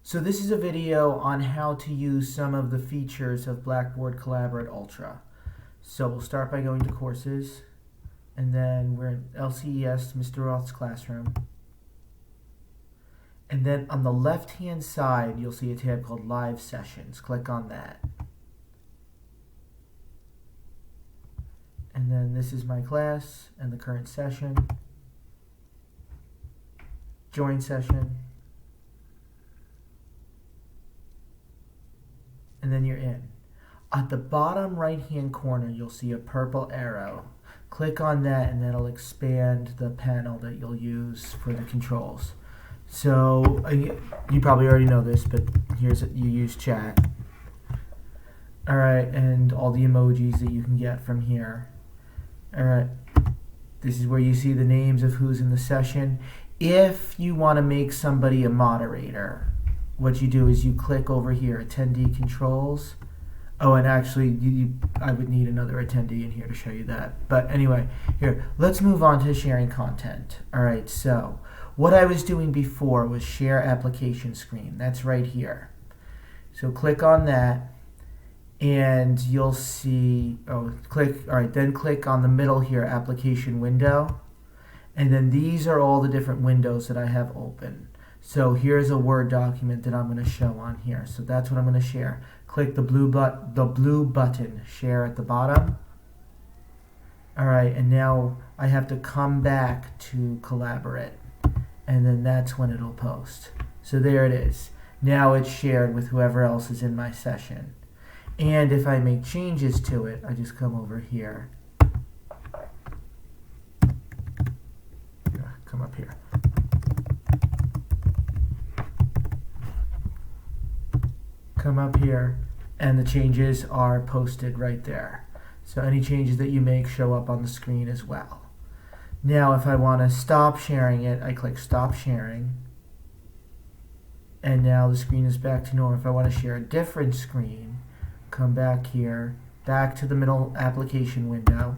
So this is a video on how to use some of the features of Blackboard Collaborate Ultra. So we'll start by going to Courses, and then we're in LCES, Mr. Roth's classroom. And then on the left-hand side, you'll see a tab called Live Sessions. Click on that. And then this is my class and the current session. Join session. And then you're in. At the bottom right-hand corner, you'll see a purple arrow. Click on that and that'll expand the panel that you'll use for the controls. So you probably already know this, but here's you use chat. Alright, and all the emojis that you can get from here. Alright, this is where you see the names of who's in the session. If you want to make somebody a moderator, what you do is you click over here, attendee controls. Oh, and actually, I would need another attendee in here to show you that. But anyway, here, let's move on to sharing content. All right, so what I was doing before was share application screen. That's right here. So click on that, and you'll see, all right, then click on the middle here, application window. And then these are all the different windows that I have open. So here's a Word document that I'm going to show on here. So that's what I'm going to share. Click the blue button, share at the bottom. All right, and now I have to come back to Collaborate, and then that's when it'll post. So there it is. Now it's shared with whoever else is in my session. And if I make changes to it, I just come over here. Come up here. Come up here, and the changes are posted right there. So any changes that you make show up on the screen as well. Now if I want to stop sharing it, I click stop sharing, and now the screen is back to normal. If I want to share a different screen, come back here, back to the middle application window,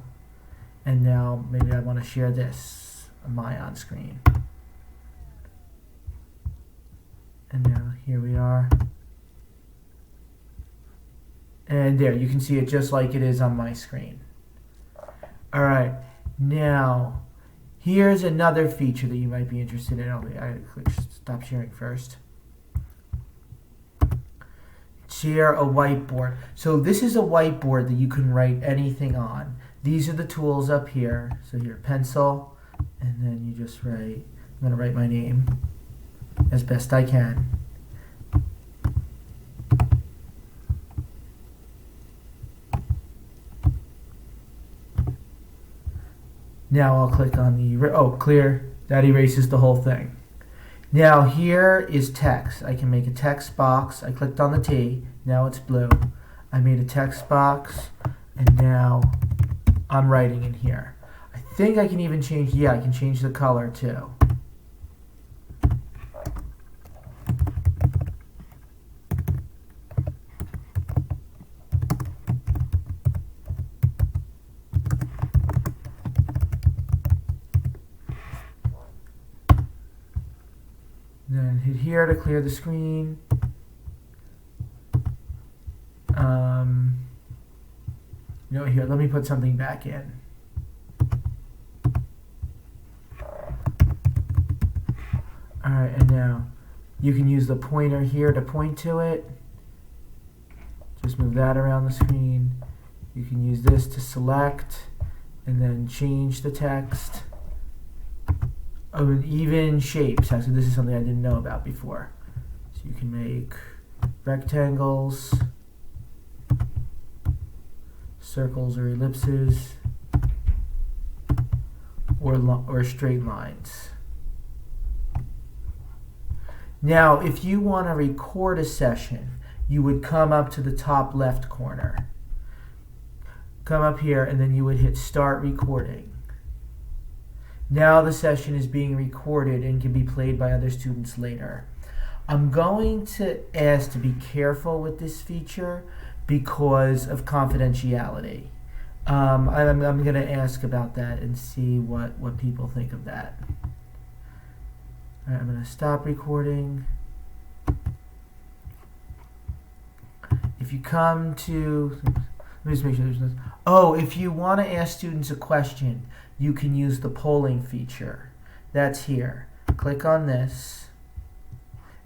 and now maybe I want to share this, my on screen. And now here we are. And there, you can see it just like it is on my screen. All right, now here's another feature that you might be interested in. Oh, I click stop sharing first. Share a whiteboard. So this is a whiteboard that you can write anything on. These are the tools up here. So here, pencil, and then you just write, I'm going to write my name as best I can. Now I'll click on the, clear, that erases the whole thing. Now here is text. I can make a text box. I clicked on the T, now it's blue. I made a text box, and now I'm writing in here. I think I can even change, I can change the color too. Then hit here to clear the screen. Here, let me put something back in. Alright, and now you can use the pointer here to point to it. Just move that around the screen. You can use this to select and then change the text. Oh, and even shapes. Actually, this is something I didn't know about before. So you can make rectangles, circles or ellipses, or straight lines. Now, if you want to record a session, you would come up to the top left corner. Come up here, and then you would hit Start Recording. Now the session is being recorded and can be played by other students later. I'm going to ask to be careful with this feature because of confidentiality. I'm going to ask about that and see what people think of that. All right, I'm going to stop recording. you come to, let me just make sure there's no, oh, if you want to ask students a question, you can use the polling feature. That's here. Click on this.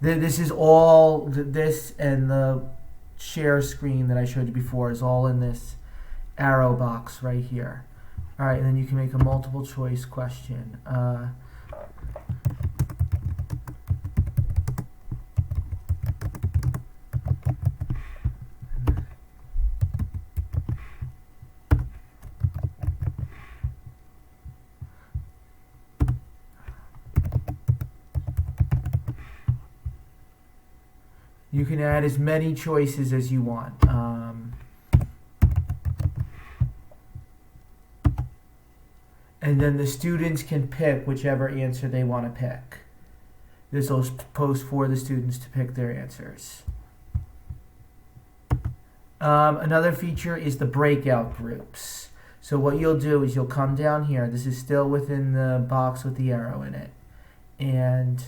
This is all, this and the share screen that I showed you before is all in this arrow box right here. All right, and then you can make a multiple choice question. You can add as many choices as you want. And then the students can pick whichever answer they want to pick. This will post for the students to pick their answers. Another feature is the breakout groups. So what you'll do is you'll come down here. This is still within the box with the arrow in it. And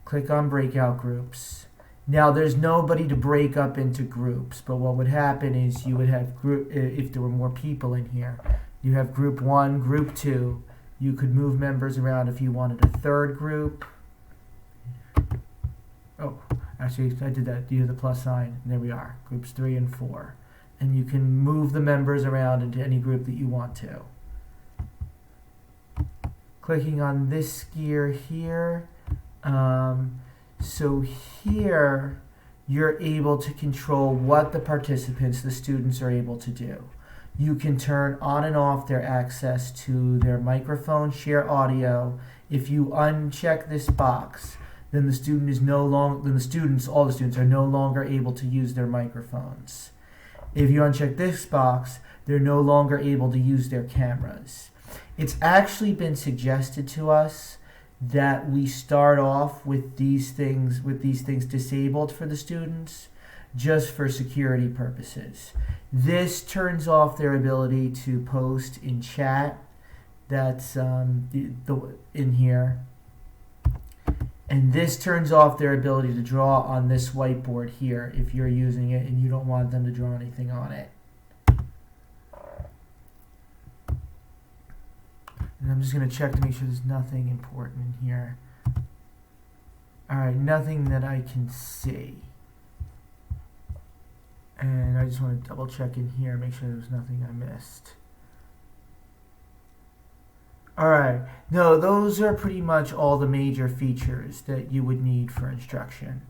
click on breakout groups. Now there's nobody to break up into groups, but what would happen is you would have group, if there were more people in here, you have group 1, group 2. You could move members around if you wanted a third group. Oh, actually I did that. You have the plus sign. And there we are, groups 3 and 4. And you can move the members around into any group that you want to. Clicking on this gear here. So here, you're able to control what the participants, the students, are able to do. You can turn on and off their access to their microphone, share audio. If you uncheck this box, then the student is no longer, then all the students are no longer able to use their microphones. If you uncheck this box, they're no longer able to use their cameras. It's actually been suggested to us that we start off with these things disabled for the students just for security purposes. This turns off their ability to post in chat. That's in here. And this turns off their ability to draw on this whiteboard here if you're using it and you don't want them to draw anything on it. And I'm just going to check to make sure there's nothing important in here. Alright, nothing that I can see. And I just want to double check in here, make sure there's nothing I missed. Alright, no, those are pretty much all the major features that you would need for instruction.